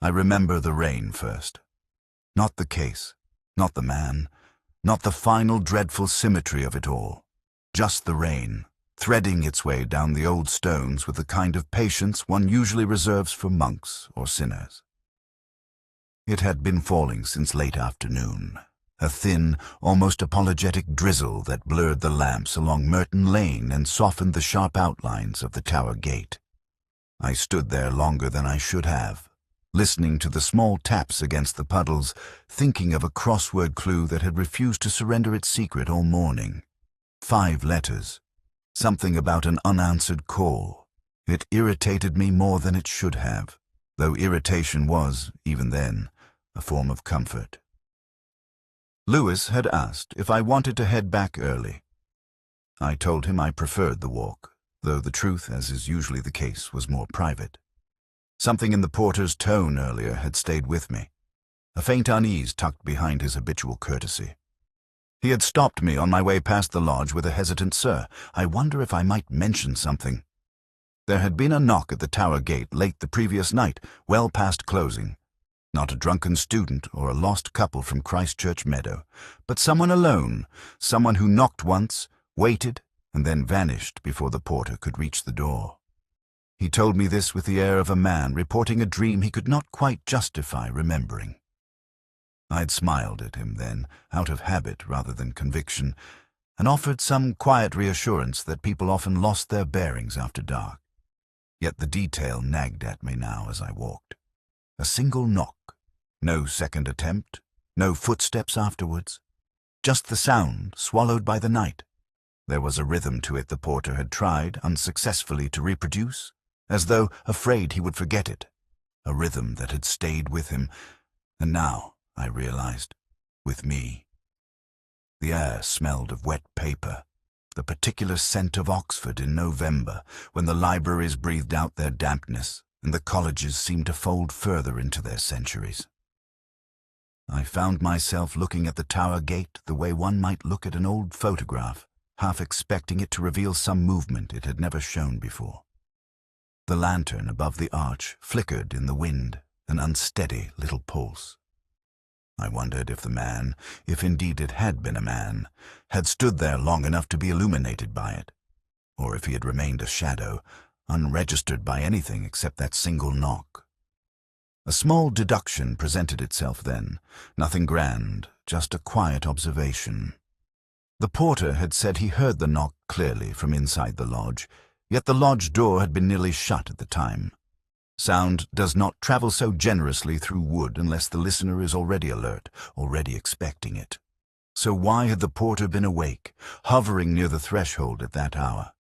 I remember the rain first. Not the case, not the man, not the final dreadful symmetry of it all. Just the rain, threading its way down the old stones with the kind of patience one usually reserves for monks or sinners. It had been falling since late afternoon, a thin, almost apologetic drizzle that blurred the lamps along Merton Lane and softened the sharp outlines of the tower gate. I stood there longer than I should have, listening to the small taps against the puddles, thinking of a crossword clue that had refused to surrender its secret all morning. 5 letters. Something about an unanswered call. It irritated me more than it should have, though irritation was, even then, a form of comfort. Lewis had asked if I wanted to head back early. I told him I preferred the walk, though the truth, as is usually the case, was more private. Something in the porter's tone earlier had stayed with me, a faint unease tucked behind his habitual courtesy. He had stopped me on my way past the lodge with a hesitant "Sir, I wonder if I might mention something." There had been a knock at the tower gate late the previous night, well past closing. Not a drunken student or a lost couple from Christchurch Meadow, but someone alone, someone who knocked once, waited, and then vanished before the porter could reach the door. He told me this with the air of a man reporting a dream he could not quite justify remembering. I'd smiled at him then, out of habit rather than conviction, and offered some quiet reassurance that people often lost their bearings after dark. Yet the detail nagged at me now as I walked. A single knock, no second attempt, no footsteps afterwards, just the sound swallowed by the night. There was a rhythm to it the porter had tried unsuccessfully to reproduce, as though afraid he would forget it, a rhythm that had stayed with him, and now, I realized, with me. The air smelled of wet paper, the particular scent of Oxford in November, when the libraries breathed out their dampness and the colleges seemed to fold further into their centuries. I found myself looking at the tower gate the way one might look at an old photograph, half expecting it to reveal some movement it had never shown before. The lantern above the arch flickered in the wind, an unsteady little pulse. I wondered if the man, if indeed it had been a man, had stood there long enough to be illuminated by it, or if he had remained a shadow, unregistered by anything except that single knock. A small deduction presented itself then, nothing grand, just a quiet observation. The porter had said he heard the knock clearly from inside the lodge, yet the lodge door had been nearly shut at the time. Sound does not travel so generously through wood unless the listener is already alert, already expecting it. So why had the porter been awake, hovering near the threshold at that hour?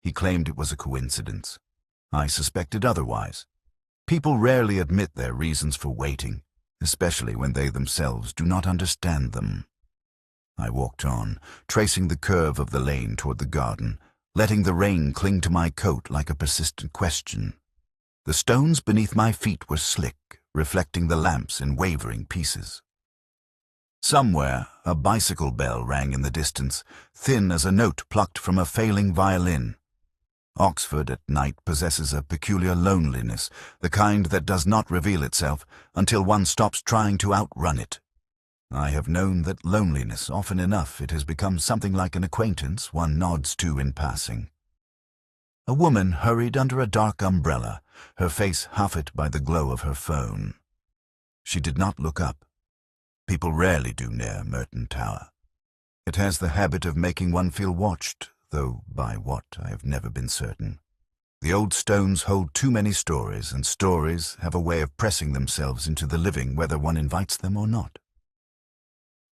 He claimed it was a coincidence. I suspected otherwise. People rarely admit their reasons for waiting, especially when they themselves do not understand them. I walked on, tracing the curve of the lane toward the garden, letting the rain cling to my coat like a persistent question. The stones beneath my feet were slick, reflecting the lamps in wavering pieces. Somewhere, a bicycle bell rang in the distance, thin as a note plucked from a failing violin. Oxford at night possesses a peculiar loneliness, the kind that does not reveal itself until one stops trying to outrun it. I have known that loneliness, often enough, it has become something like an acquaintance one nods to in passing. A woman hurried under a dark umbrella, her face half-lit by the glow of her phone. She did not look up. People rarely do near Merton Tower. It has the habit of making one feel watched, though by what I have never been certain. The old stones hold too many stories, and stories have a way of pressing themselves into the living whether one invites them or not.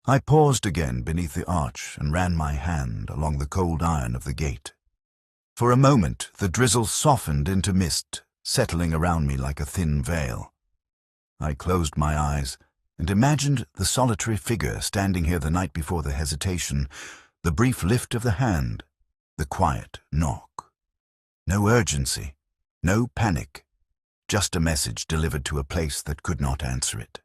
I paused again beneath the arch and ran my hand along the cold iron of the gate. For a moment the drizzle softened into mist, settling around me like a thin veil. I closed my eyes and imagined the solitary figure standing here the night before the hesitation, the brief lift of the hand, the quiet knock. No urgency, no panic, just a message delivered to a place that could not answer it.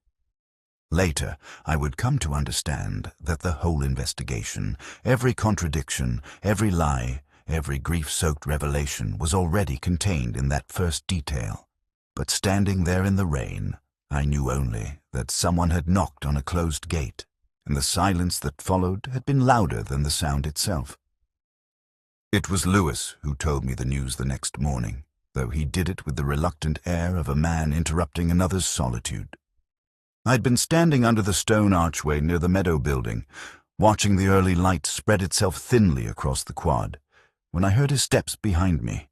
Later, I would come to understand that the whole investigation, every contradiction, every lie, every grief-soaked revelation was already contained in that first detail. But standing there in the rain, I knew only that someone had knocked on a closed gate, and the silence that followed had been louder than the sound itself. It was Lewis who told me the news the next morning, though he did it with the reluctant air of a man interrupting another's solitude. I'd been standing under the stone archway near the meadow building, watching the early light spread itself thinly across the quad, when I heard his steps behind me.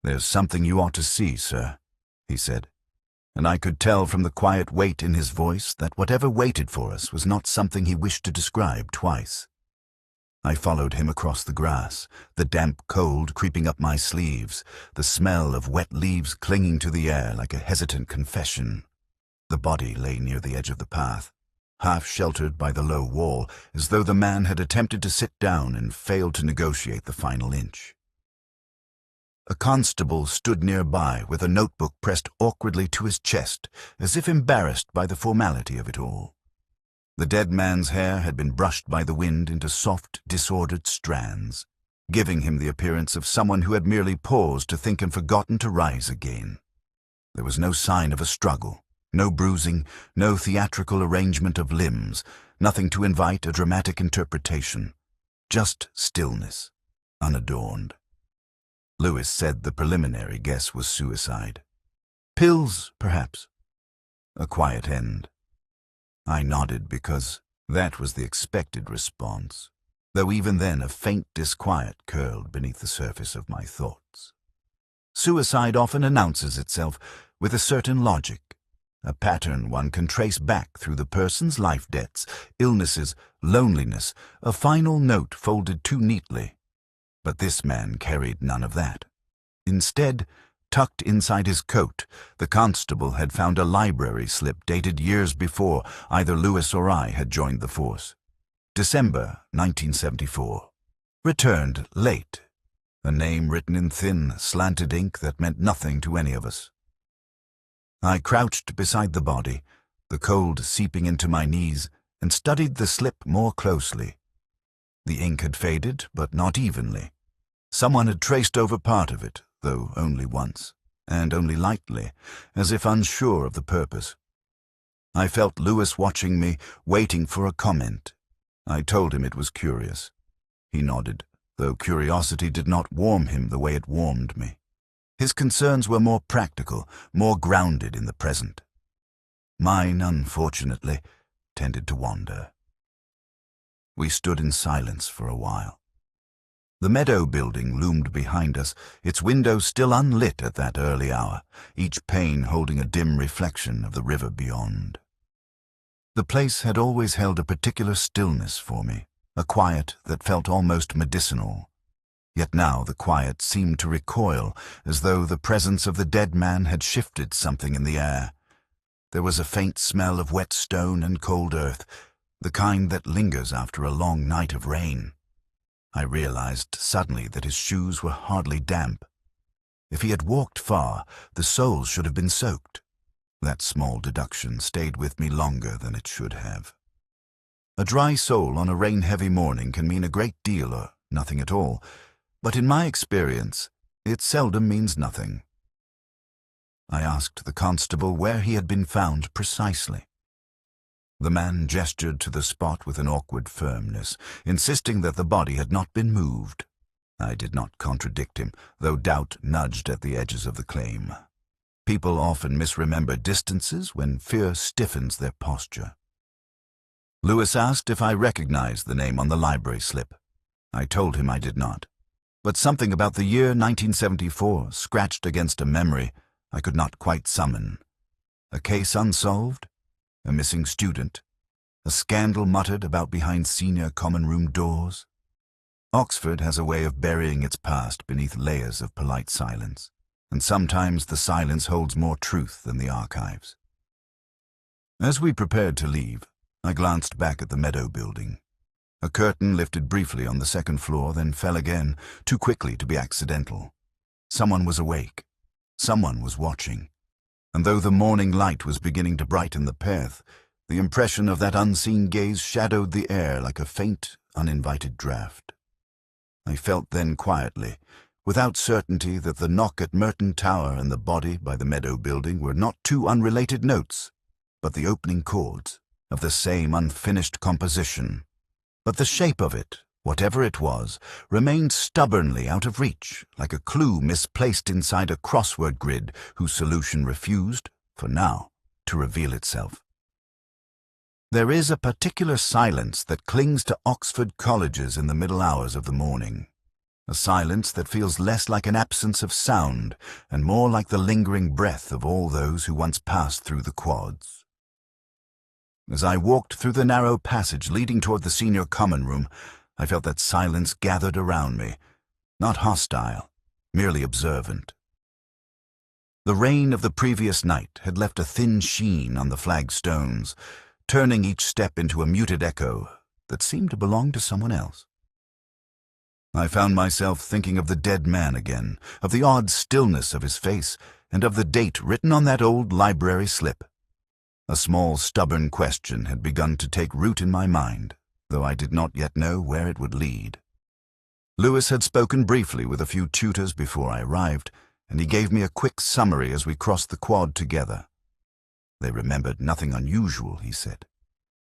"There's something you ought to see, sir," he said, and I could tell from the quiet weight in his voice that whatever waited for us was not something he wished to describe twice. I followed him across the grass, the damp cold creeping up my sleeves, the smell of wet leaves clinging to the air like a hesitant confession. The body lay near the edge of the path, half sheltered by the low wall, as though the man had attempted to sit down and failed to negotiate the final inch. A constable stood nearby with a notebook pressed awkwardly to his chest, as if embarrassed by the formality of it all. The dead man's hair had been brushed by the wind into soft, disordered strands, giving him the appearance of someone who had merely paused to think and forgotten to rise again. There was no sign of a struggle, no bruising, no theatrical arrangement of limbs, nothing to invite a dramatic interpretation, just stillness, unadorned. Lewis said the preliminary guess was suicide. Pills, perhaps. A quiet end. I nodded because that was the expected response, though even then a faint disquiet curled beneath the surface of my thoughts. Suicide often announces itself with a certain logic, a pattern one can trace back through the person's life debts, illnesses, loneliness, a final note folded too neatly. But this man carried none of that. Instead, tucked inside his coat, the constable had found a library slip dated years before either Lewis or I had joined the force. December 1974. Returned late. A name written in thin, slanted ink that meant nothing to any of us. I crouched beside the body, the cold seeping into my knees, and studied the slip more closely. The ink had faded, but not evenly. Someone had traced over part of it, though only once, and only lightly, as if unsure of the purpose. I felt Lewis watching me, waiting for a comment. I told him it was curious. He nodded, though curiosity did not warm him the way it warmed me. His concerns were more practical, more grounded in the present. Mine, unfortunately, tended to wander. We stood in silence for a while. The meadow building loomed behind us, its windows still unlit at that early hour, each pane holding a dim reflection of the river beyond. The place had always held a particular stillness for me, a quiet that felt almost medicinal. Yet now the quiet seemed to recoil, as though the presence of the dead man had shifted something in the air. There was a faint smell of wet stone and cold earth, the kind that lingers after a long night of rain. I realized suddenly that his shoes were hardly damp. If he had walked far, the soles should have been soaked. That small deduction stayed with me longer than it should have. A dry sole on a rain-heavy morning can mean a great deal or nothing at all, but in my experience, it seldom means nothing. I asked the constable where he had been found precisely. The man gestured to the spot with an awkward firmness, insisting that the body had not been moved. I did not contradict him, though doubt nudged at the edges of the claim. People often misremember distances when fear stiffens their posture. Lewis asked if I recognized the name on the library slip. I told him I did not, but something about the year 1974 scratched against a memory I could not quite summon. A case unsolved? A missing student? A scandal muttered about behind senior common room doors? Oxford has a way of burying its past beneath layers of polite silence, and sometimes the silence holds more truth than the archives. As we prepared to leave, I glanced back at the meadow building. A curtain lifted briefly on the second floor, then fell again, too quickly to be accidental. Someone was awake. Someone was watching. And though the morning light was beginning to brighten the path, the impression of that unseen gaze shadowed the air like a faint, uninvited draught. I felt then quietly, without certainty that the knock at Merton Tower and the body by the Meadow Building were not two unrelated notes, but the opening chords of the same unfinished composition. But the shape of it, whatever it was, remained stubbornly out of reach, like a clue misplaced inside a crossword grid whose solution refused, for now, to reveal itself. There is a particular silence that clings to Oxford colleges in the middle hours of the morning, a silence that feels less like an absence of sound and more like the lingering breath of all those who once passed through the quads. As I walked through the narrow passage leading toward the senior common room, I felt that silence gathered around me, not hostile, merely observant. The rain of the previous night had left a thin sheen on the flagstones, turning each step into a muted echo that seemed to belong to someone else. I found myself thinking of the dead man again, of the odd stillness of his face, and of the date written on that old library slip. A small, stubborn question had begun to take root in my mind, though I did not yet know where it would lead. Lewis had spoken briefly with a few tutors before I arrived, and he gave me a quick summary as we crossed the quad together. They remembered nothing unusual, he said.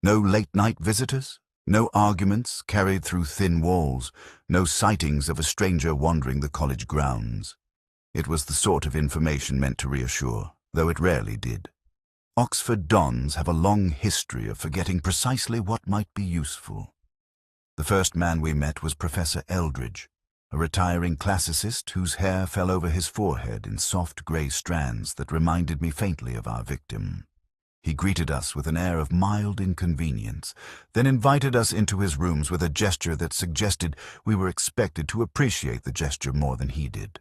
No late-night visitors, no arguments carried through thin walls, no sightings of a stranger wandering the college grounds. It was the sort of information meant to reassure, though it rarely did. Oxford dons have a long history of forgetting precisely what might be useful. The first man we met was Professor Eldridge, a retiring classicist whose hair fell over his forehead in soft grey strands that reminded me faintly of our victim. He greeted us with an air of mild inconvenience, then invited us into his rooms with a gesture that suggested we were expected to appreciate the gesture more than he did.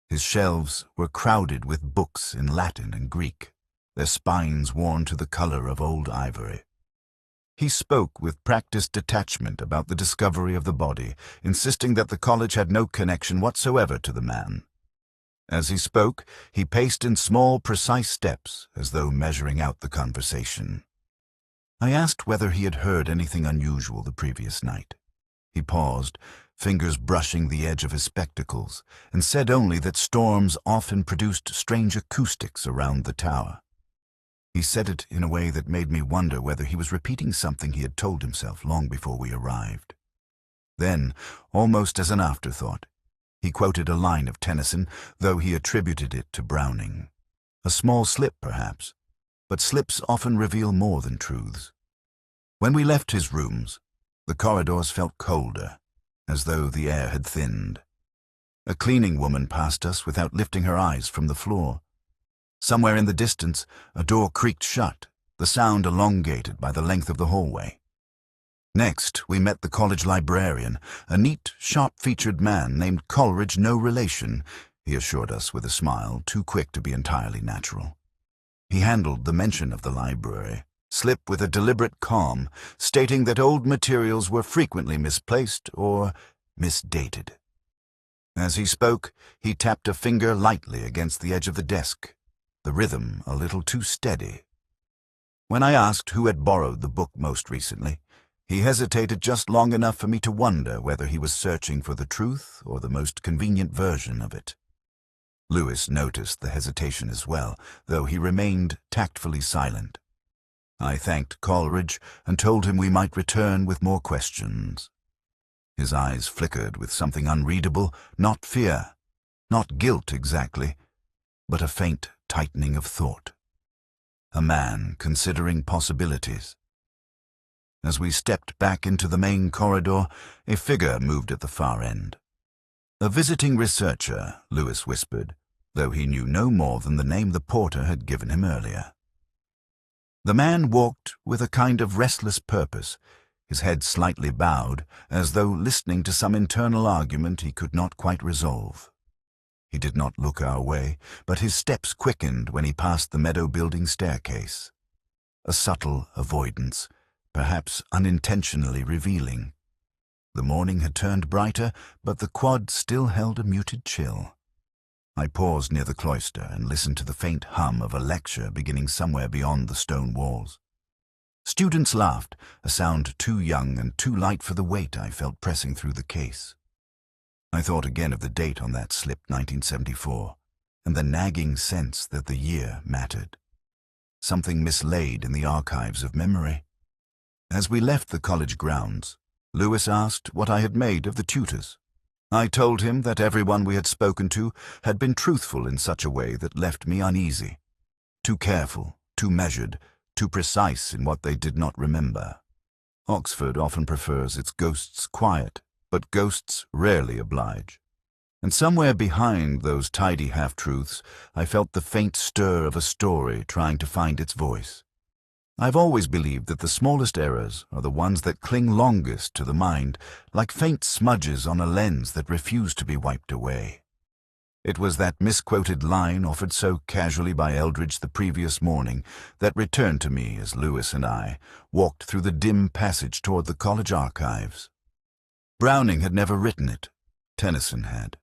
His shelves were crowded with books in Latin and Greek, their spines worn to the colour of old ivory. He spoke with practiced detachment about the discovery of the body, insisting that the college had no connection whatsoever to the man. As he spoke, he paced in small, precise steps, as though measuring out the conversation. I asked whether he had heard anything unusual the previous night. He paused, fingers brushing the edge of his spectacles, and said only that storms often produced strange acoustics around the tower. He said it in a way that made me wonder whether he was repeating something he had told himself long before we arrived. Then, almost as an afterthought, he quoted a line of Tennyson, though he attributed it to Browning. A small slip, perhaps, but slips often reveal more than truths. When we left his rooms, the corridors felt colder, as though the air had thinned. A cleaning woman passed us without lifting her eyes from the floor. Somewhere in the distance, a door creaked shut, the sound elongated by the length of the hallway. Next, we met the college librarian, a neat, sharp-featured man named Coleridge, no relation, he assured us with a smile too quick to be entirely natural. He handled the mention of the library slip with a deliberate calm, stating that old materials were frequently misplaced or misdated. As he spoke, he tapped a finger lightly against the edge of the desk, the rhythm a little too steady. When I asked who had borrowed the book most recently, he hesitated just long enough for me to wonder whether he was searching for the truth or the most convenient version of it. Lewis noticed the hesitation as well, though he remained tactfully silent. I thanked Coleridge and told him we might return with more questions. His eyes flickered with something unreadable, not fear, not guilt exactly, but a faint tightening of thought. A man considering possibilities. As we stepped back into the main corridor, a figure moved at the far end. A visiting researcher, Lewis whispered, though he knew no more than the name the porter had given him earlier. The man walked with a kind of restless purpose, his head slightly bowed, as though listening to some internal argument he could not quite resolve. He did not look our way, but his steps quickened when he passed the Meadow Building staircase. A subtle avoidance, perhaps unintentionally revealing. The morning had turned brighter, but the quad still held a muted chill. I paused near the cloister and listened to the faint hum of a lecture beginning somewhere beyond the stone walls. Students laughed, a sound too young and too light for the weight I felt pressing through the case. I thought again of the date on that slip, 1974, and the nagging sense that the year mattered. Something mislaid in the archives of memory. As we left the college grounds, Lewis asked what I had made of the tutors. I told him that everyone we had spoken to had been truthful in such a way that left me uneasy. Too careful, too measured, too precise in what they did not remember. Oxford often prefers its ghosts quiet, but ghosts rarely oblige. And somewhere behind those tidy half-truths, I felt the faint stir of a story trying to find its voice. I've always believed that the smallest errors are the ones that cling longest to the mind, like faint smudges on a lens that refuse to be wiped away. It was that misquoted line offered so casually by Eldridge the previous morning that returned to me as Lewis and I walked through the dim passage toward the college archives. Browning had never written it. Tennyson had.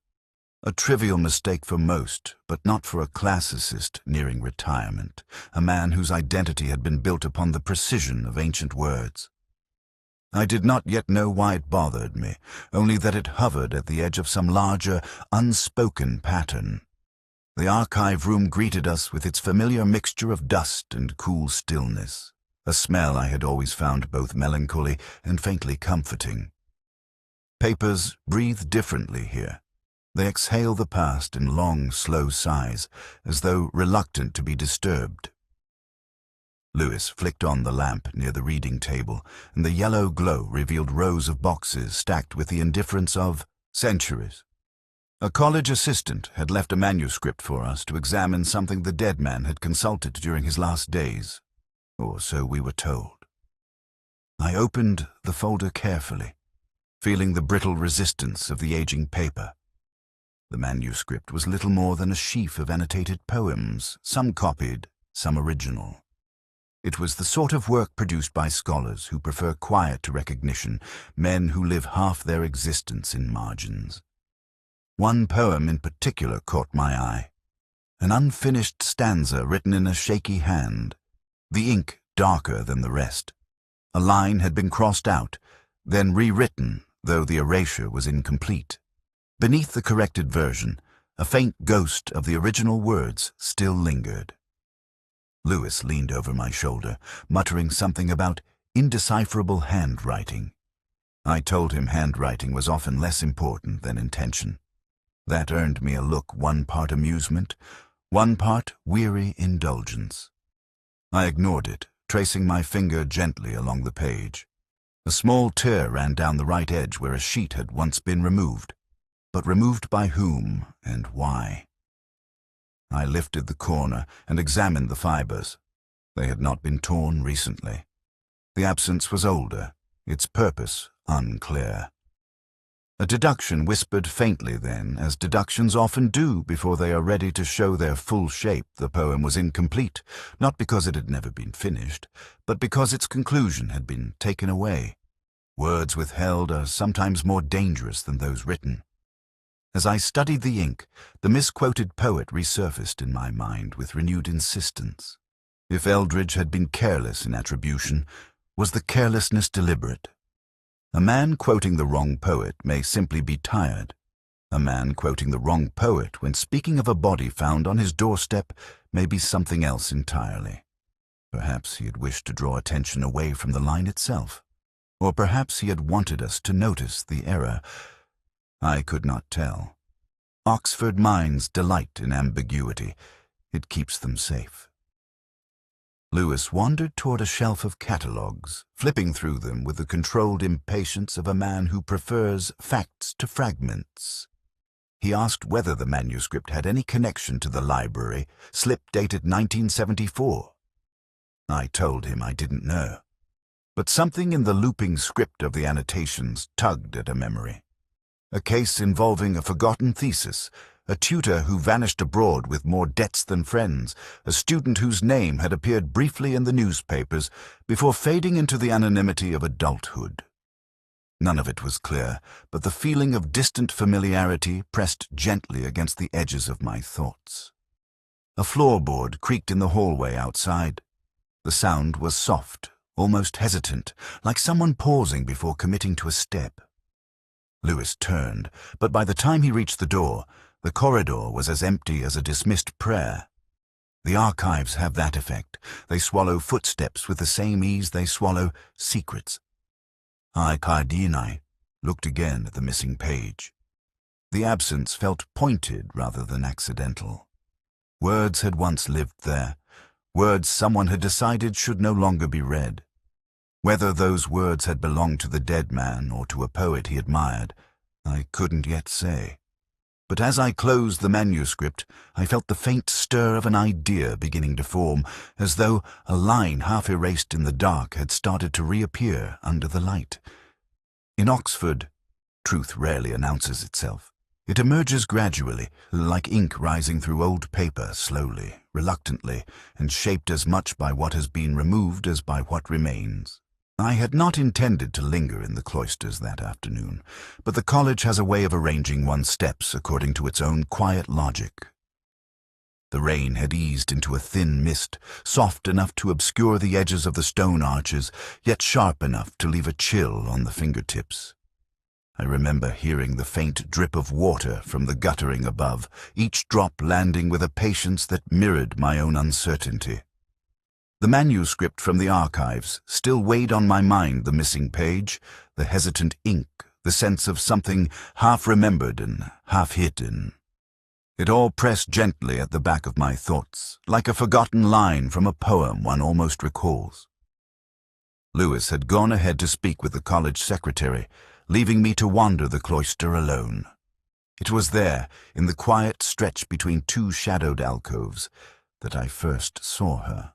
A trivial mistake for most, but not for a classicist nearing retirement, a man whose identity had been built upon the precision of ancient words. I did not yet know why it bothered me, only that it hovered at the edge of some larger, unspoken pattern. The archive room greeted us with its familiar mixture of dust and cool stillness, a smell I had always found both melancholy and faintly comforting. Papers breathe differently here. They exhale the past in long, slow sighs, as though reluctant to be disturbed. Lewis flicked on the lamp near the reading table, and the yellow glow revealed rows of boxes stacked with the indifference of centuries. A college assistant had left a manuscript for us to examine something the dead man had consulted during his last days, or so we were told. I opened the folder carefully, feeling the brittle resistance of the aging paper. The manuscript was little more than a sheaf of annotated poems, some copied, some original. It was the sort of work produced by scholars who prefer quiet to recognition, men who live half their existence in margins. One poem in particular caught my eye, an unfinished stanza written in a shaky hand, the ink darker than the rest. A line had been crossed out, then rewritten, though the erasure was incomplete. Beneath the corrected version, a faint ghost of the original words still lingered. Lewis leaned over my shoulder, muttering something about indecipherable handwriting. I told him handwriting was often less important than intention. That earned me a look, one part amusement, one part weary indulgence. I ignored it, tracing my finger gently along the page. A small tear ran down the right edge where a sheet had once been removed. But removed by whom and why? I lifted the corner and examined the fibers. They had not been torn recently. The absence was older, its purpose unclear. A deduction whispered faintly then, as deductions often do before they are ready to show their full shape. The poem was incomplete, not because it had never been finished, but because its conclusion had been taken away. Words withheld are sometimes more dangerous than those written. As I studied the ink, the misquoted poet resurfaced in my mind with renewed insistence. If Eldridge had been careless in attribution, was the carelessness deliberate? A man quoting the wrong poet may simply be tired. A man quoting the wrong poet when speaking of a body found on his doorstep may be something else entirely. Perhaps he had wished to draw attention away from the line itself, or perhaps he had wanted us to notice the error. I could not tell. Oxford minds delight in ambiguity. It keeps them safe. Lewis wandered toward a shelf of catalogues, flipping through them with the controlled impatience of a man who prefers facts to fragments. He asked whether the manuscript had any connection to the library, slip dated 1974. I told him I didn't know, but something in the looping script of the annotations tugged at a memory. A case involving a forgotten thesis, a tutor who vanished abroad with more debts than friends, a student whose name had appeared briefly in the newspapers before fading into the anonymity of adulthood. None of it was clear, but the feeling of distant familiarity pressed gently against the edges of my thoughts. A floorboard creaked in the hallway outside. The sound was soft, almost hesitant, like someone pausing before committing to a step. Lewis turned, but by the time he reached the door, the corridor was as empty as a dismissed prayer. The archives have that effect. They swallow footsteps with the same ease they swallow secrets. I, Cardini, looked again at the missing page. The absence felt pointed rather than accidental. Words had once lived there, words someone had decided should no longer be read. Whether those words had belonged to the dead man or to a poet he admired, I couldn't yet say. But as I closed the manuscript, I felt the faint stir of an idea beginning to form, as though a line half erased in the dark had started to reappear under the light. In Oxford, truth rarely announces itself. It emerges gradually, like ink rising through old paper, slowly, reluctantly, and shaped as much by what has been removed as by what remains. I had not intended to linger in the cloisters that afternoon, but the college has a way of arranging one's steps according to its own quiet logic. The rain had eased into a thin mist, soft enough to obscure the edges of the stone arches, yet sharp enough to leave a chill on the fingertips. I remember hearing the faint drip of water from the guttering above, each drop landing with a patience that mirrored my own uncertainty. The manuscript from the archives still weighed on my mind, the missing page, the hesitant ink, the sense of something half-remembered and half-hidden. It all pressed gently at the back of my thoughts, like a forgotten line from a poem one almost recalls. Lewis had gone ahead to speak with the college secretary, leaving me to wander the cloister alone. It was there, in the quiet stretch between two shadowed alcoves, that I first saw her.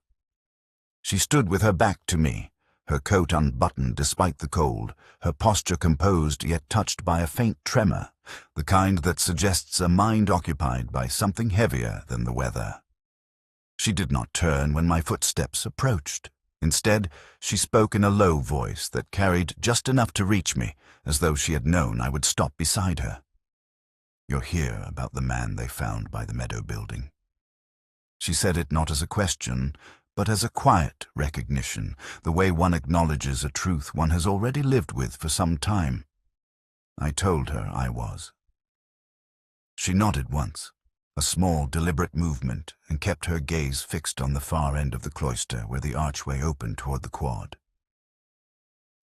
She stood with her back to me, her coat unbuttoned despite the cold, her posture composed yet touched by a faint tremor, the kind that suggests a mind occupied by something heavier than the weather. She did not turn when my footsteps approached. Instead, she spoke in a low voice that carried just enough to reach me, as though she had known I would stop beside her. "You're here about the man they found by the meadow building." She said it not as a question, but as a quiet recognition, the way one acknowledges a truth one has already lived with for some time. I told her I was. She nodded once, a small, deliberate movement, and kept her gaze fixed on the far end of the cloister where the archway opened toward the quad.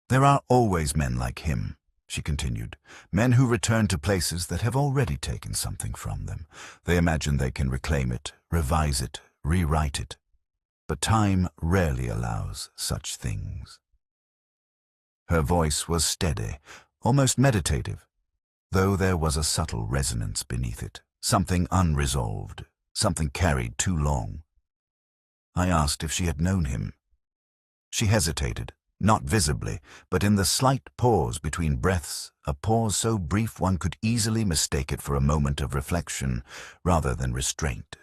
"There are always men like him," she continued, "men who return to places that have already taken something from them. They imagine they can reclaim it, revise it, rewrite it. But time rarely allows such things." Her voice was steady, almost meditative, though there was a subtle resonance beneath it, something unresolved, something carried too long. I asked if she had known him. She hesitated, not visibly, but in the slight pause between breaths, a pause so brief one could easily mistake it for a moment of reflection rather than restraint.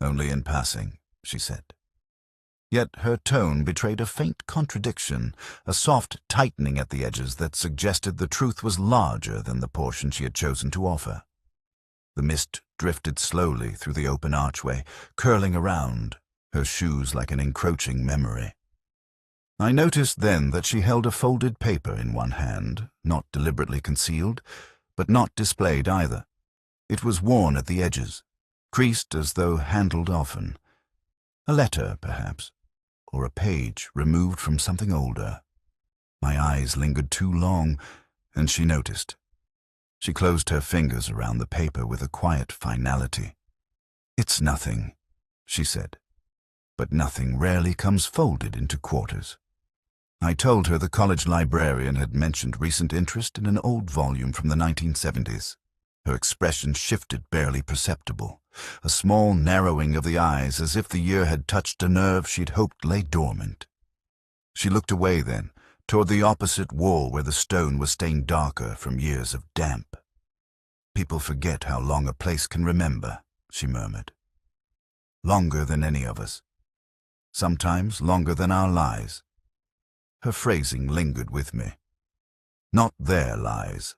"Only in passing," she said. Yet her tone betrayed a faint contradiction, a soft tightening at the edges that suggested the truth was larger than the portion she had chosen to offer. The mist drifted slowly through the open archway, curling around, her shoes like an encroaching memory. I noticed then that she held a folded paper in one hand, not deliberately concealed, but not displayed either. It was worn at the edges, creased as though handled often. A letter, perhaps, or a page removed from something older. My eyes lingered too long, and she noticed. She closed her fingers around the paper with a quiet finality. "It's nothing," she said, "but nothing rarely comes folded into quarters." I told her the college librarian had mentioned recent interest in an old volume from the 1970s. Her expression shifted, barely perceptible, a small narrowing of the eyes as if the year had touched a nerve she'd hoped lay dormant. She looked away then, toward the opposite wall where the stone was stained darker from years of damp. "People forget how long a place can remember," she murmured. "Longer than any of us. Sometimes longer than our lives." Her phrasing lingered with me. Not their lives.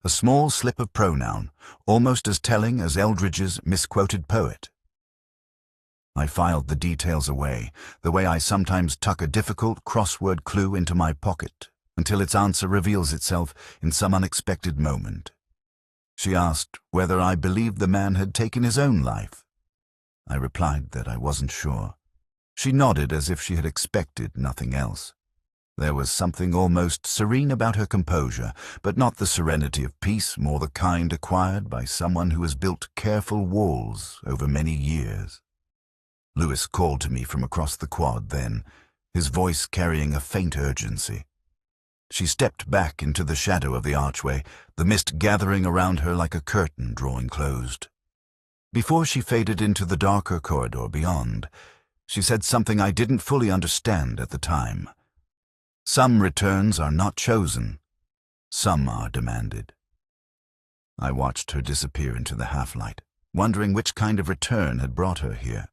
A small slip of pronoun, almost as telling as Eldridge's misquoted poet. I filed the details away, the way I sometimes tuck a difficult crossword clue into my pocket, until its answer reveals itself in some unexpected moment. She asked whether I believed the man had taken his own life. I replied that I wasn't sure. She nodded as if she had expected nothing else. There was something almost serene about her composure, but not the serenity of peace, more the kind acquired by someone who has built careful walls over many years. Lewis called to me from across the quad then, his voice carrying a faint urgency. She stepped back into the shadow of the archway, the mist gathering around her like a curtain drawing closed. Before she faded into the darker corridor beyond, she said something I didn't fully understand at the time. Some returns are not chosen, some are demanded. I watched her disappear into the half-light, wondering which kind of return had brought her here.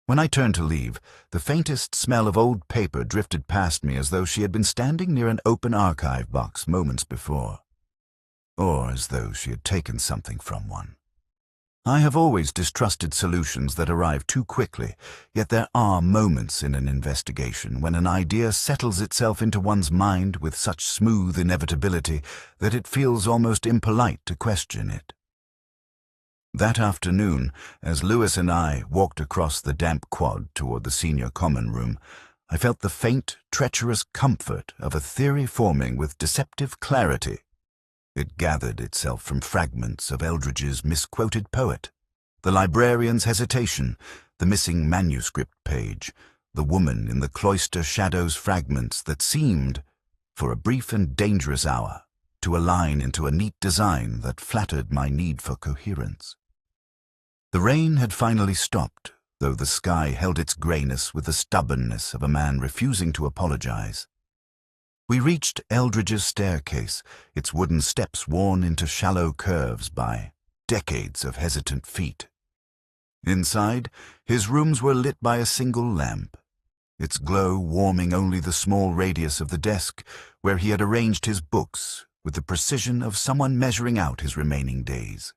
When I turned to leave, the faintest smell of old paper drifted past me as though she had been standing near an open archive box moments before, or as though she had taken something from one. I have always distrusted solutions that arrive too quickly, yet there are moments in an investigation when an idea settles itself into one's mind with such smooth inevitability that it feels almost impolite to question it. That afternoon, as Lewis and I walked across the damp quad toward the senior common room, I felt the faint, treacherous comfort of a theory forming with deceptive clarity. It gathered itself from fragments of Eldridge's misquoted poet, the librarian's hesitation, the missing manuscript page, the woman in the cloister shadows fragments that seemed, for a brief and dangerous hour, to align into a neat design that flattered my need for coherence. The rain had finally stopped, though the sky held its grayness with the stubbornness of a man refusing to apologize. We reached Eldridge's staircase, its wooden steps worn into shallow curves by decades of hesitant feet. Inside, his rooms were lit by a single lamp, its glow warming only the small radius of the desk where he had arranged his books with the precision of someone measuring out his remaining days.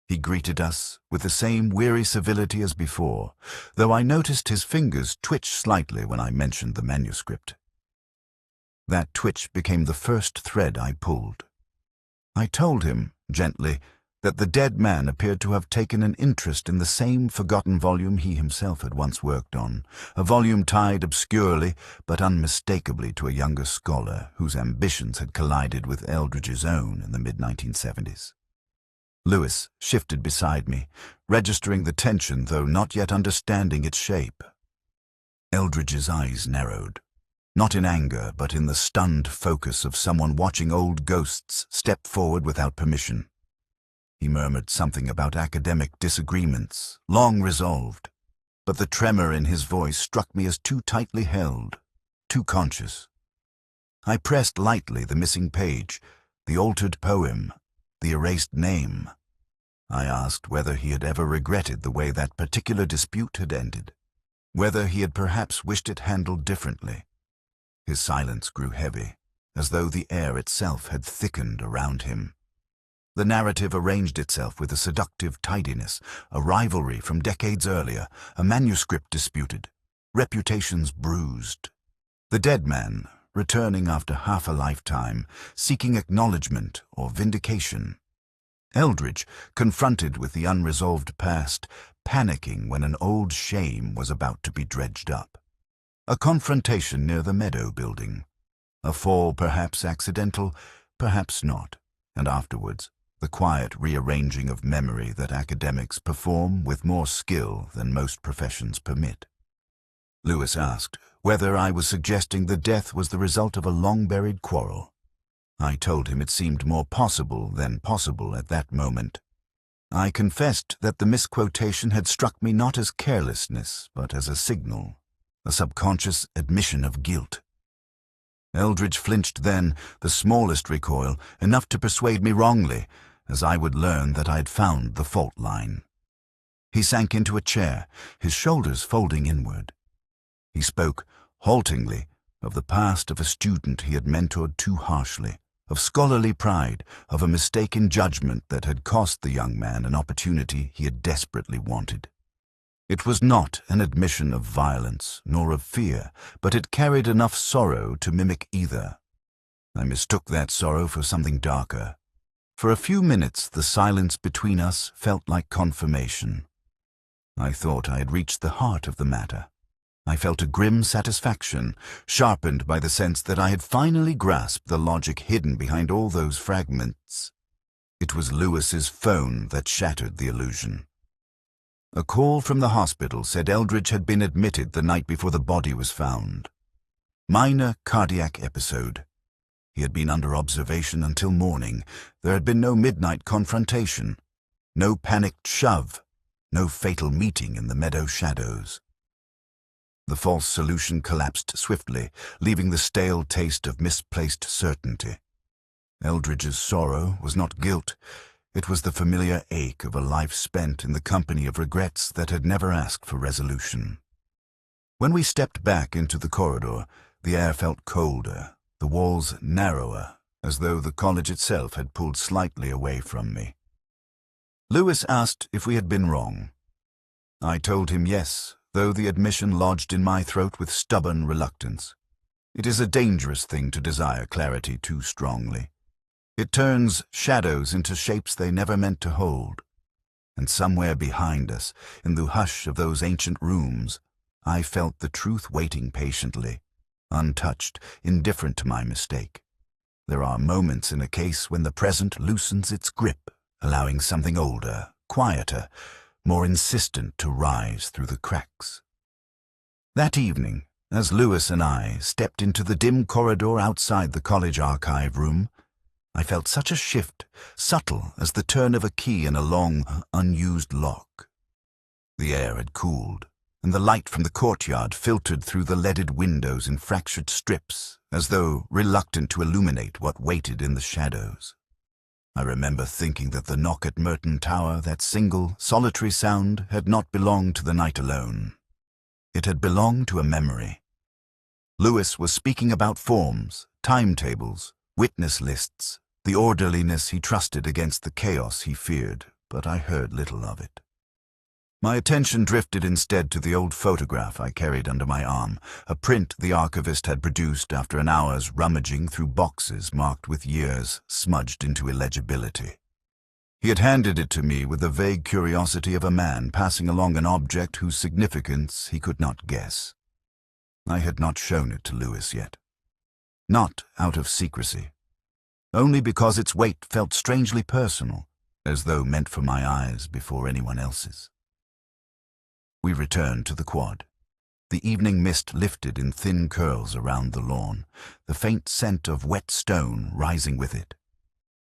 He greeted us with the same weary civility as before, though I noticed his fingers twitch slightly when I mentioned the manuscript. That twitch became the first thread I pulled. I told him, gently, that the dead man appeared to have taken an interest in the same forgotten volume he himself had once worked on, a volume tied obscurely but unmistakably to a younger scholar whose ambitions had collided with Eldridge's own in the mid-1970s. Lewis shifted beside me, registering the tension though not yet understanding its shape. Eldridge's eyes narrowed, not in anger but in the stunned focus of someone watching old ghosts step forward without permission. He murmured something about academic disagreements, long resolved, but the tremor in his voice struck me as too tightly held, too conscious. I pressed lightly the missing page, the altered poem, the erased name. I asked whether he had ever regretted the way that particular dispute had ended, whether he had perhaps wished it handled differently. His silence grew heavy, as though the air itself had thickened around him. The narrative arranged itself with a seductive tidiness, a rivalry from decades earlier, a manuscript disputed, reputations bruised. The dead man, returning after half a lifetime, seeking acknowledgement or vindication. Eldridge, confronted with the unresolved past, panicking when an old shame was about to be dredged up. A confrontation near the Meadow building. A fall perhaps accidental, perhaps not, and afterwards, the quiet rearranging of memory that academics perform with more skill than most professions permit. Lewis asked whether I was suggesting the death was the result of a long-buried quarrel. I told him it seemed more possible than possible at that moment. I confessed that the misquotation had struck me not as carelessness, but as a signal, a subconscious admission of guilt. Eldridge flinched then, the smallest recoil, enough to persuade me wrongly, as I would learn that I had found the fault line. He sank into a chair, his shoulders folding inward. He spoke, haltingly, of the past of a student he had mentored too harshly, of scholarly pride, of a mistaken judgment that had cost the young man an opportunity he had desperately wanted. It was not an admission of violence nor of fear, but it carried enough sorrow to mimic either. I mistook that sorrow for something darker. For a few minutes the silence between us felt like confirmation. I thought I had reached the heart of the matter. I felt a grim satisfaction, sharpened by the sense that I had finally grasped the logic hidden behind all those fragments. It was Lewis's phone that shattered the illusion. A call from the hospital said Eldridge had been admitted the night before the body was found. Minor cardiac episode. He had been under observation until morning. There had been no midnight confrontation, no panicked shove, no fatal meeting in the meadow shadows. The false solution collapsed swiftly, leaving the stale taste of misplaced certainty. Eldridge's sorrow was not guilt. It was the familiar ache of a life spent in the company of regrets that had never asked for resolution. When we stepped back into the corridor, the air felt colder, the walls narrower, as though the college itself had pulled slightly away from me. Lewis asked if we had been wrong. I told him yes, though the admission lodged in my throat with stubborn reluctance. It is a dangerous thing to desire clarity too strongly. It turns shadows into shapes they never meant to hold. And somewhere behind us, in the hush of those ancient rooms, I felt the truth waiting patiently, untouched, indifferent to my mistake. There are moments in a case when the present loosens its grip, allowing something older, quieter, more insistent to rise through the cracks. That evening, as Lewis and I stepped into the dim corridor outside the college archive room, I felt such a shift, subtle as the turn of a key in a long, unused lock. The air had cooled, and the light from the courtyard filtered through the leaded windows in fractured strips, as though reluctant to illuminate what waited in the shadows. I remember thinking that the knock at Merton Tower, that single, solitary sound, had not belonged to the night alone. It had belonged to a memory. Lewis was speaking about forms, timetables, witness lists, the orderliness he trusted against the chaos he feared, but I heard little of it. My attention drifted instead to the old photograph I carried under my arm, a print the archivist had produced after an hour's rummaging through boxes marked with years smudged into illegibility. He had handed it to me with the vague curiosity of a man passing along an object whose significance he could not guess. I had not shown it to Lewis yet. Not out of secrecy. Only because its weight felt strangely personal, as though meant for my eyes before anyone else's. We returned to the quad. The evening mist lifted in thin curls around the lawn, the faint scent of wet stone rising with it.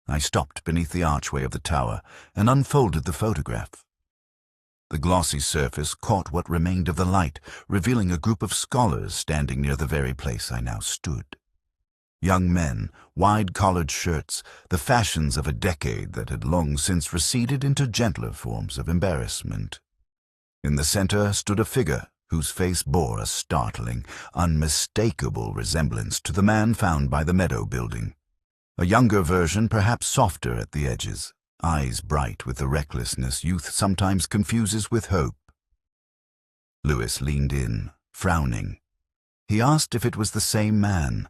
I stopped beneath the archway of the tower and unfolded the photograph. The glossy surface caught what remained of the light, revealing a group of scholars standing near the very place I now stood. Young men, wide-collared shirts, the fashions of a decade that had long since receded into gentler forms of embarrassment. In the center stood a figure whose face bore a startling, unmistakable resemblance to the man found by the Meadow building. A younger version, perhaps softer at the edges, eyes bright with the recklessness youth sometimes confuses with hope. Lewis leaned in, frowning. He asked if it was the same man.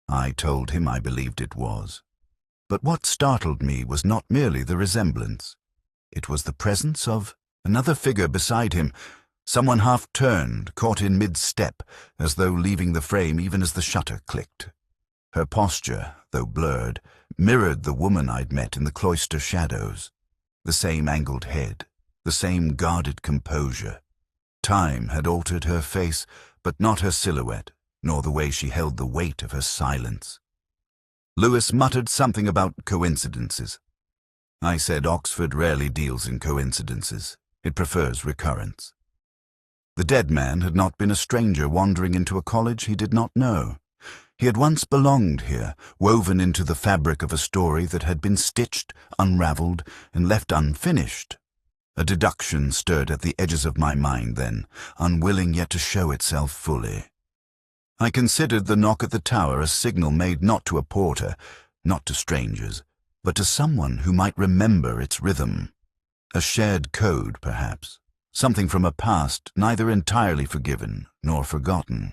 I told him I believed it was. But what startled me was not merely the resemblance. It was the presence of another figure beside him, someone half-turned, caught in mid-step, as though leaving the frame even as the shutter clicked. Her posture, though blurred, mirrored the woman I'd met in the cloister shadows. The same angled head, the same guarded composure. Time had altered her face, but not her silhouette, nor the way she held the weight of her silence. Lewis muttered something about coincidences. I said Oxford rarely deals in coincidences. It prefers recurrence. The dead man had not been a stranger wandering into a college he did not know. He had once belonged here, woven into the fabric of a story that had been stitched, unraveled, and left unfinished. A deduction stirred at the edges of my mind then, unwilling yet to show itself fully. I considered the knock at the tower a signal made not to a porter, not to strangers, but to someone who might remember its rhythm. A shared code, perhaps, something from a past neither entirely forgiven nor forgotten.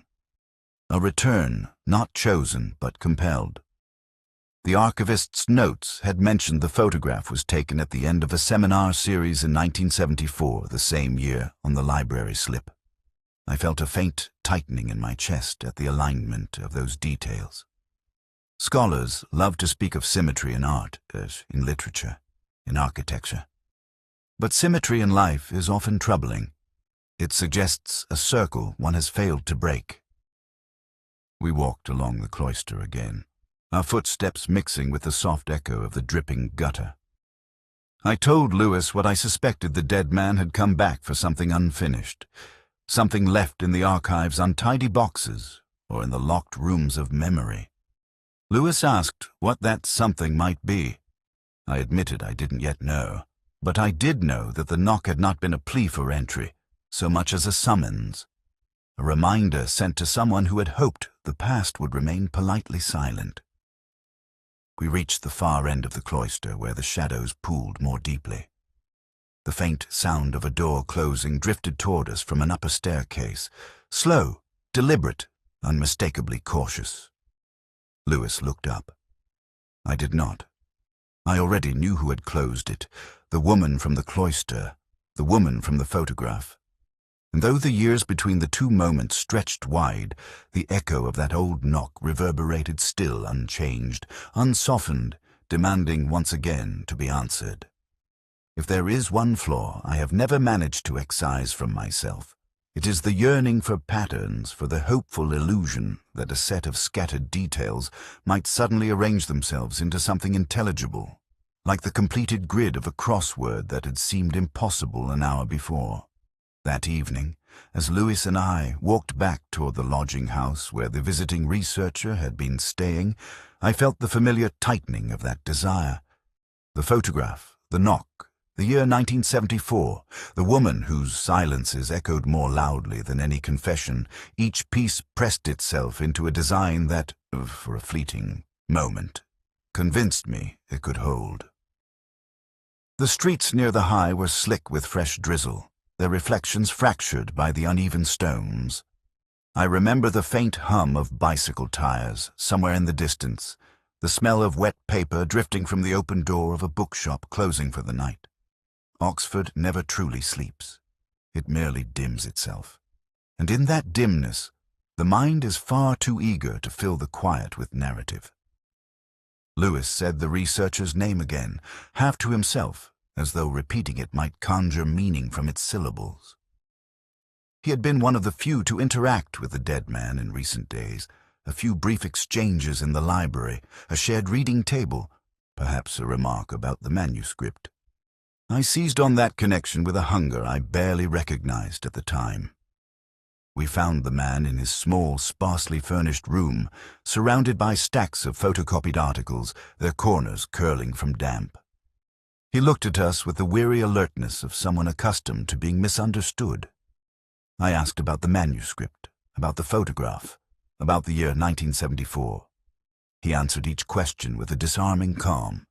A return not chosen but compelled. The archivist's notes had mentioned the photograph was taken at the end of a seminar series in 1974, the same year, on the library slip. I felt a faint tightening in my chest at the alignment of those details. Scholars love to speak of symmetry in art, as in literature, in architecture. But symmetry in life is often troubling. It suggests a circle one has failed to break. We walked along the cloister again, our footsteps mixing with the soft echo of the dripping gutter. I told Lewis what I suspected: the dead man had come back for something unfinished, something left in the archive's untidy boxes or in the locked rooms of memory. Lewis asked what that something might be. I admitted I didn't yet know, but I did know that the knock had not been a plea for entry, so much as a summons, a reminder sent to someone who had hoped the past would remain politely silent. We reached the far end of the cloister, where the shadows pooled more deeply. The faint sound of a door closing drifted toward us from an upper staircase, slow, deliberate, unmistakably cautious. Lewis looked up. I did not. I already knew who had closed it: the woman from the cloister, the woman from the photograph. And though the years between the two moments stretched wide, the echo of that old knock reverberated still unchanged, unsoftened, demanding once again to be answered. If there is one flaw I have never managed to excise from myself, it is the yearning for patterns, for the hopeful illusion that a set of scattered details might suddenly arrange themselves into something intelligible, like the completed grid of a crossword that had seemed impossible an hour before. That evening, as Lewis and I walked back toward the lodging house where the visiting researcher had been staying, I felt the familiar tightening of that desire. The photograph, the knock, the year 1974, the woman whose silences echoed more loudly than any confession, each piece pressed itself into a design that, for a fleeting moment, convinced me it could hold. The streets near the High were slick with fresh drizzle, their reflections fractured by the uneven stones. I remember the faint hum of bicycle tires somewhere in the distance, the smell of wet paper drifting from the open door of a bookshop closing for the night. Oxford never truly sleeps. It merely dims itself. And in that dimness, the mind is far too eager to fill the quiet with narrative. Lewis said the researcher's name again, half to himself, as though repeating it might conjure meaning from its syllables. He had been one of the few to interact with the dead man in recent days, a few brief exchanges in the library, a shared reading table, perhaps a remark about the manuscript. I seized on that connection with a hunger I barely recognized at the time. We found the man in his small, sparsely furnished room, surrounded by stacks of photocopied articles, their corners curling from damp. He looked at us with the weary alertness of someone accustomed to being misunderstood. I asked about the manuscript, about the photograph, about the year 1974. He answered each question with a disarming calm,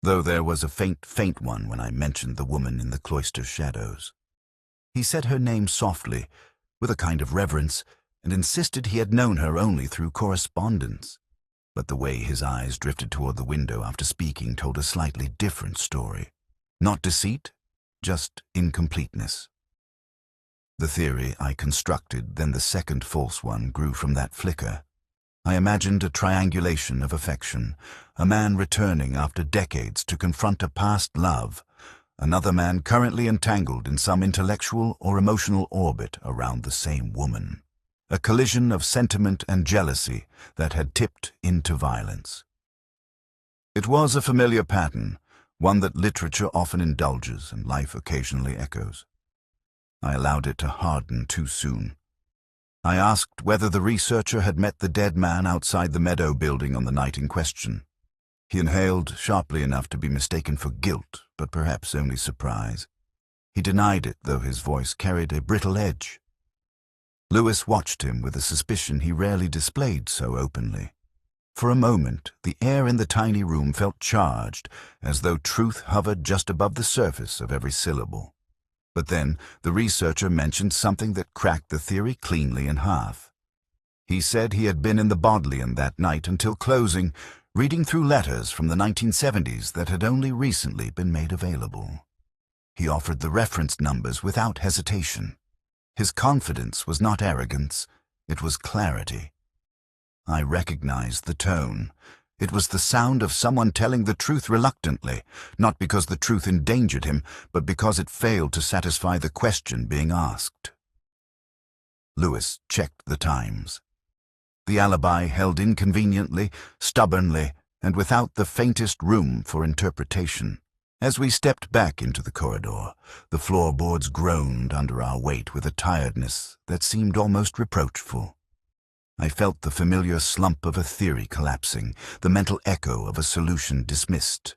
though there was a faint one when I mentioned the woman in the cloister shadows. He said her name softly, with a kind of reverence, and insisted he had known her only through correspondence. But the way his eyes drifted toward the window after speaking told a slightly different story. Not deceit, just incompleteness. The theory I constructed, then the second false one, grew from that flicker. I imagined a triangulation of affection, a man returning after decades to confront a past love, another man currently entangled in some intellectual or emotional orbit around the same woman. A collision of sentiment and jealousy that had tipped into violence. It was a familiar pattern, one that literature often indulges and life occasionally echoes. I allowed it to harden too soon. I asked whether the researcher had met the dead man outside the Meadow building on the night in question. He inhaled sharply enough to be mistaken for guilt, but perhaps only surprise. He denied it, though his voice carried a brittle edge. Lewis watched him with a suspicion he rarely displayed so openly. For a moment, the air in the tiny room felt charged, as though truth hovered just above the surface of every syllable. But then the researcher mentioned something that cracked the theory cleanly in half. He said he had been in the Bodleian that night until closing, reading through letters from the 1970s that had only recently been made available. He offered the reference numbers without hesitation. His confidence was not arrogance, it was clarity. I recognized the tone. It was the sound of someone telling the truth reluctantly, not because the truth endangered him, but because it failed to satisfy the question being asked. Lewis checked the times. The alibi held inconveniently, stubbornly, and without the faintest room for interpretation. As we stepped back into the corridor, the floorboards groaned under our weight with a tiredness that seemed almost reproachful. I felt the familiar slump of a theory collapsing, the mental echo of a solution dismissed.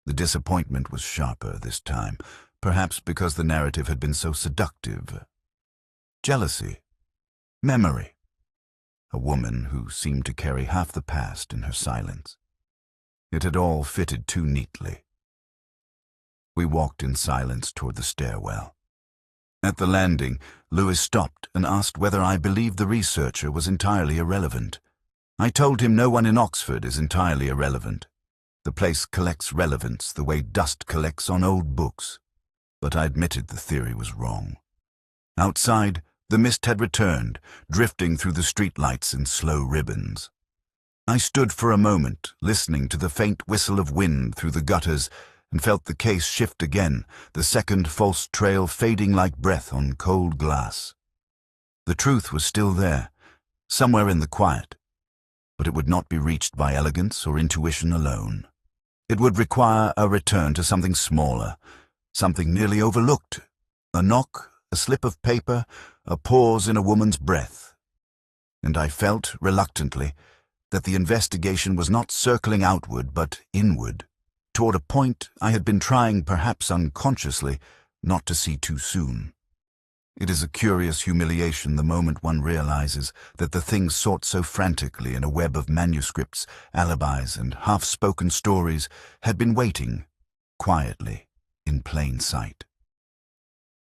The disappointment was sharper this time, perhaps because the narrative had been so seductive. Jealousy. Memory. A woman who seemed to carry half the past in her silence. It had all fitted too neatly. We walked in silence toward the stairwell. At the landing, Lewis stopped and asked whether I believed the researcher was entirely irrelevant. I told him no one in Oxford is entirely irrelevant. The place collects relevance the way dust collects on old books. But I admitted the theory was wrong. Outside, the mist had returned, drifting through the streetlights in slow ribbons. I stood for a moment, listening to the faint whistle of wind through the gutters, and felt the case shift again, the second false trail fading like breath on cold glass. The truth was still there, somewhere in the quiet, but it would not be reached by elegance or intuition alone. It would require a return to something smaller, something nearly overlooked, a knock, a slip of paper, a pause in a woman's breath. And I felt, reluctantly, that the investigation was not circling outward but inward, toward a point I had been trying, perhaps unconsciously, not to see too soon. It is a curious humiliation the moment one realizes that the things sought so frantically in a web of manuscripts, alibis, and half-spoken stories had been waiting, quietly, in plain sight.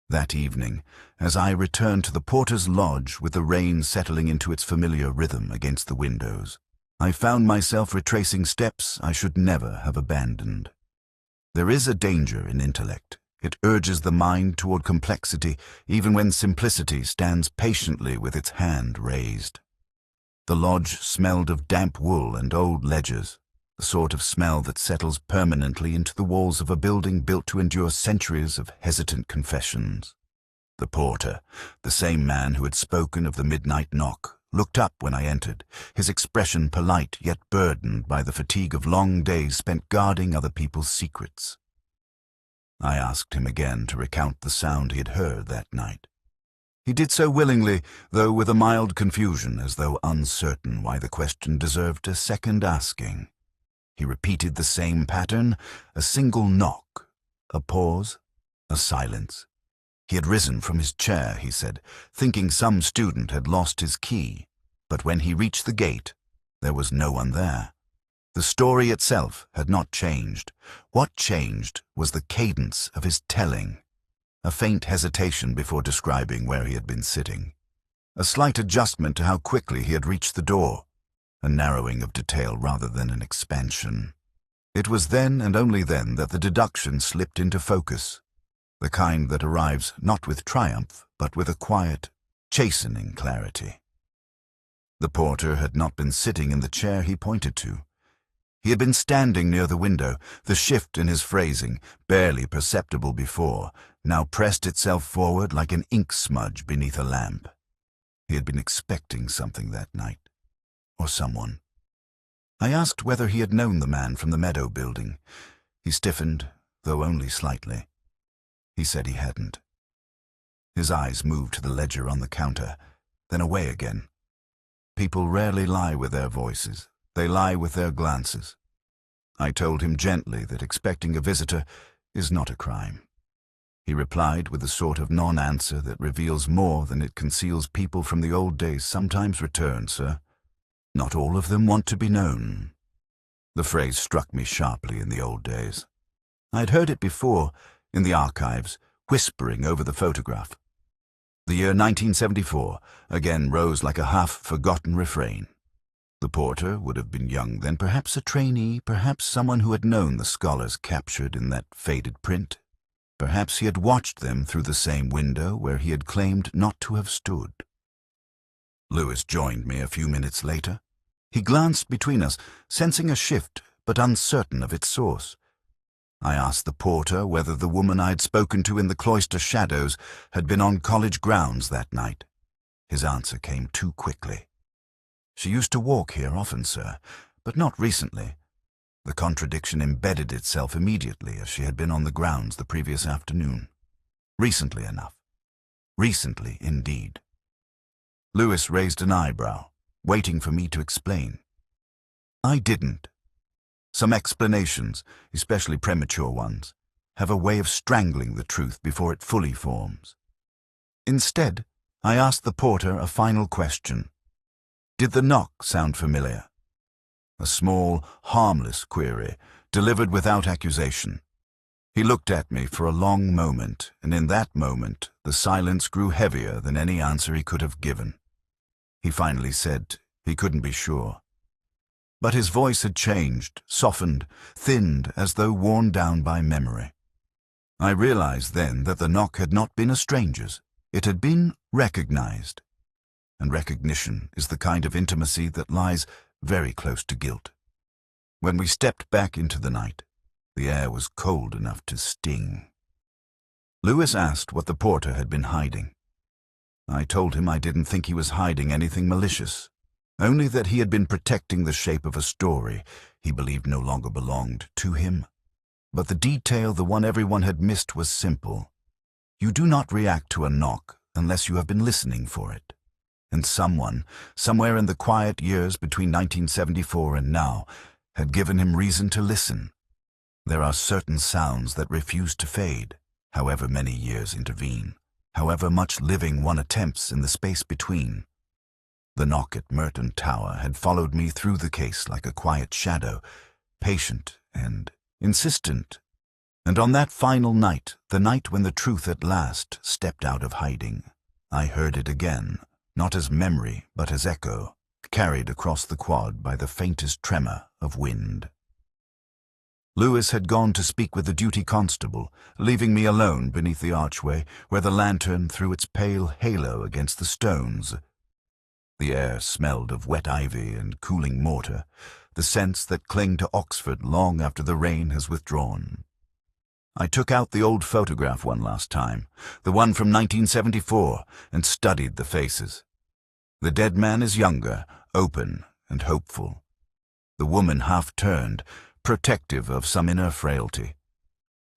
That evening, as I returned to the porter's lodge with the rain settling into its familiar rhythm against the windows, I found myself retracing steps I should never have abandoned. There is a danger in intellect. It urges the mind toward complexity, even when simplicity stands patiently with its hand raised. The lodge smelled of damp wool and old ledgers, the sort of smell that settles permanently into the walls of a building built to endure centuries of hesitant confessions. The porter, the same man who had spoken of the midnight knock, looked up when I entered, his expression polite yet burdened by the fatigue of long days spent guarding other people's secrets. I asked him again to recount the sound he had heard that night. He did so willingly, though with a mild confusion, as though uncertain why the question deserved a second asking. He repeated the same pattern, a single knock, a pause, a silence. He had risen from his chair, he said, thinking some student had lost his key, but when he reached the gate, there was no one there. The story itself had not changed. What changed was the cadence of his telling, a faint hesitation before describing where he had been sitting, a slight adjustment to how quickly he had reached the door, a narrowing of detail rather than an expansion. It was then and only then that the deduction slipped into focus, the kind that arrives not with triumph, but with a quiet, chastening clarity. The porter had not been sitting in the chair he pointed to. He had been standing near the window, the shift in his phrasing, barely perceptible before, now pressed itself forward like an ink smudge beneath a lamp. He had been expecting something that night, or someone. I asked whether he had known the man from the Meadow building. He stiffened, though only slightly. He said he hadn't. His eyes moved to the ledger on the counter, then away again. People rarely lie with their voices. They lie with their glances. I told him gently that expecting a visitor is not a crime. He replied with a sort of non-answer that reveals more than it conceals. People from the old days sometimes return, sir. Not all of them want to be known. The phrase struck me sharply in the old days. I had heard it before, in the archives, whispering over the photograph. The year 1974 again rose like a half-forgotten refrain. The porter would have been young then, perhaps a trainee, perhaps someone who had known the scholars captured in that faded print. Perhaps he had watched them through the same window where he had claimed not to have stood. Lewis joined me a few minutes later. He glanced between us, sensing a shift, but uncertain of its source. I asked the porter whether the woman I had spoken to in the cloister shadows had been on college grounds that night. His answer came too quickly. "She used to walk here often, sir, but not recently." The contradiction embedded itself immediately, as she had been on the grounds the previous afternoon. Recently enough. Recently, indeed. Lewis raised an eyebrow, waiting for me to explain. I didn't. Some explanations, especially premature ones, have a way of strangling the truth before it fully forms. Instead, I asked the porter a final question. Did the knock sound familiar? A small, harmless query, delivered without accusation. He looked at me for a long moment, and in that moment the silence grew heavier than any answer he could have given. He finally said he couldn't be sure. But his voice had changed, softened, thinned, as though worn down by memory. I realized then that the knock had not been a stranger's. It had been recognized. And recognition is the kind of intimacy that lies very close to guilt. When we stepped back into the night, the air was cold enough to sting. Lewis asked what the porter had been hiding. I told him I didn't think he was hiding anything malicious, only that he had been protecting the shape of a story he believed no longer belonged to him. But the detail, the one everyone had missed, was simple. You do not react to a knock unless you have been listening for it. And someone, somewhere in the quiet years between 1974 and now, had given him reason to listen. There are certain sounds that refuse to fade, however many years intervene, however much living one attempts in the space between. The knock at Merton Tower had followed me through the case like a quiet shadow, patient and insistent. And on that final night, the night when the truth at last stepped out of hiding, I heard it again, not as memory but as echo, carried across the quad by the faintest tremor of wind. Lewis had gone to speak with the duty constable, leaving me alone beneath the archway where the lantern threw its pale halo against the stones. The air smelled of wet ivy and cooling mortar, the scents that cling to Oxford long after the rain has withdrawn. I took out the old photograph one last time, the one from 1974, and studied the faces. The dead man is younger, open and hopeful. The woman half-turned, protective of some inner frailty.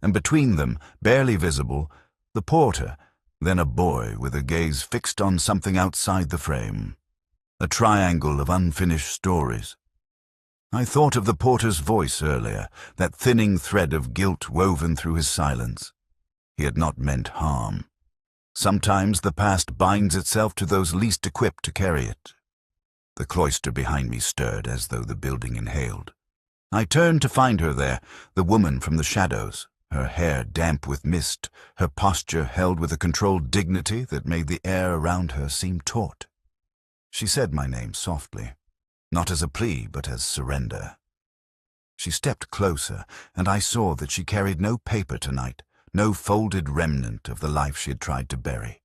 And between them, barely visible, the porter, then a boy with a gaze fixed on something outside the frame. A triangle of unfinished stories. I thought of the porter's voice earlier, that thinning thread of guilt woven through his silence. He had not meant harm. Sometimes the past binds itself to those least equipped to carry it. The cloister behind me stirred as though the building inhaled. I turned to find her there, the woman from the shadows, her hair damp with mist, her posture held with a controlled dignity that made the air around her seem taut. She said my name softly, not as a plea but as surrender. She stepped closer, and I saw that she carried no paper tonight, no folded remnant of the life she had tried to bury.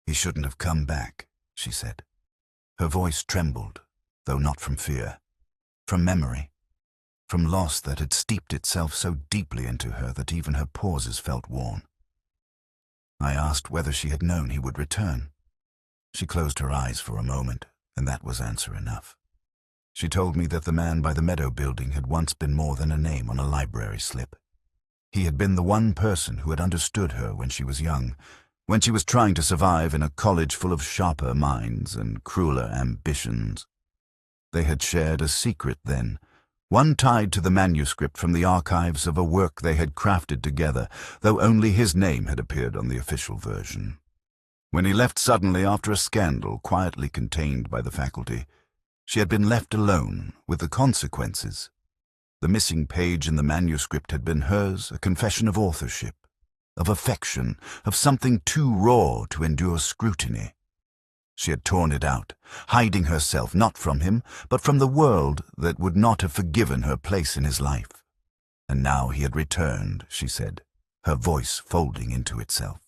"He shouldn't have come back," she said. Her voice trembled, though not from fear, from memory, from loss that had steeped itself so deeply into her that even her pauses felt worn. I asked whether she had known he would return. She closed her eyes for a moment, and that was answer enough. She told me that the man by the Meadow building had once been more than a name on a library slip. He had been the one person who had understood her when she was young, when she was trying to survive in a college full of sharper minds and crueler ambitions. They had shared a secret then, one tied to the manuscript from the archives of a work they had crafted together, though only his name had appeared on the official version. When he left suddenly after a scandal quietly contained by the faculty, she had been left alone with the consequences. The missing page in the manuscript had been hers, a confession of authorship, of affection, of something too raw to endure scrutiny. She had torn it out, hiding herself not from him, but from the world that would not have forgiven her place in his life. And now he had returned, she said, her voice folding into itself.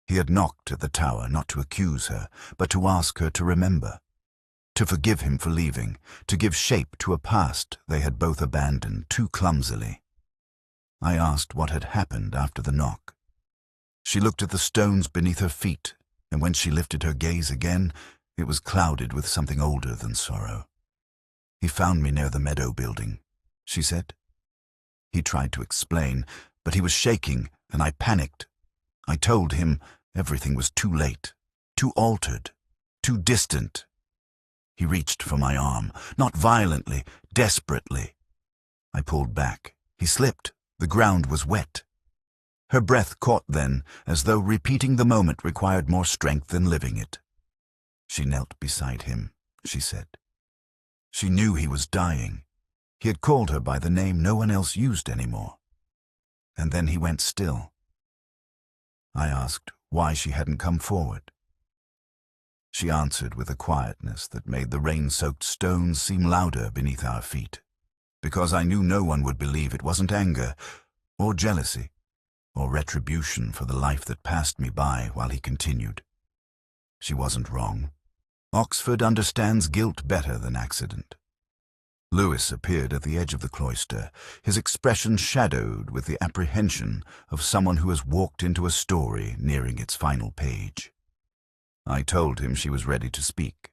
He had knocked at the tower not to accuse her, but to ask her to remember, to forgive him for leaving, to give shape to a past they had both abandoned too clumsily. I asked what had happened after the knock. She looked at the stones beneath her feet, and when she lifted her gaze again, it was clouded with something older than sorrow. "He found me near the meadow building," she said. He tried to explain, but he was shaking, and I panicked. I told him everything was too late, too altered, too distant. He reached for my arm, not violently, desperately. I pulled back. He slipped. The ground was wet. Her breath caught then, as though repeating the moment required more strength than living it. She knelt beside him, she said. She knew he was dying. He had called her by the name no one else used anymore. And then he went still. I asked why she hadn't come forward. She answered with a quietness that made the rain-soaked stones seem louder beneath our feet, because I knew no one would believe it wasn't anger, or jealousy, or retribution for the life that passed me by while he continued. She wasn't wrong. Oxford understands guilt better than accident. Lewis appeared at the edge of the cloister, his expression shadowed with the apprehension of someone who has walked into a story nearing its final page. I told him she was ready to speak.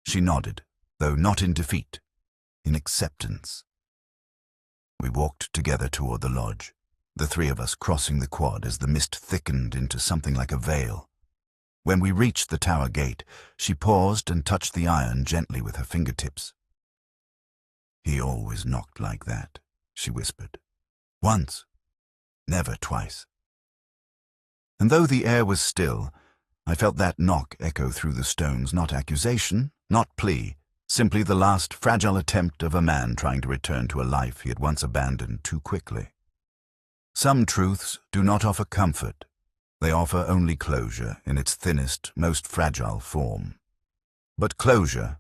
She nodded, though not in defeat, in acceptance. We walked together toward the lodge, the three of us crossing the quad as the mist thickened into something like a veil. When we reached the tower gate, she paused and touched the iron gently with her fingertips. "He always knocked like that," she whispered. "Once, never twice." And though the air was still, I felt that knock echo through the stones, not accusation, not plea, simply the last fragile attempt of a man trying to return to a life he had once abandoned too quickly. Some truths do not offer comfort. They offer only closure in its thinnest, most fragile form. But closure,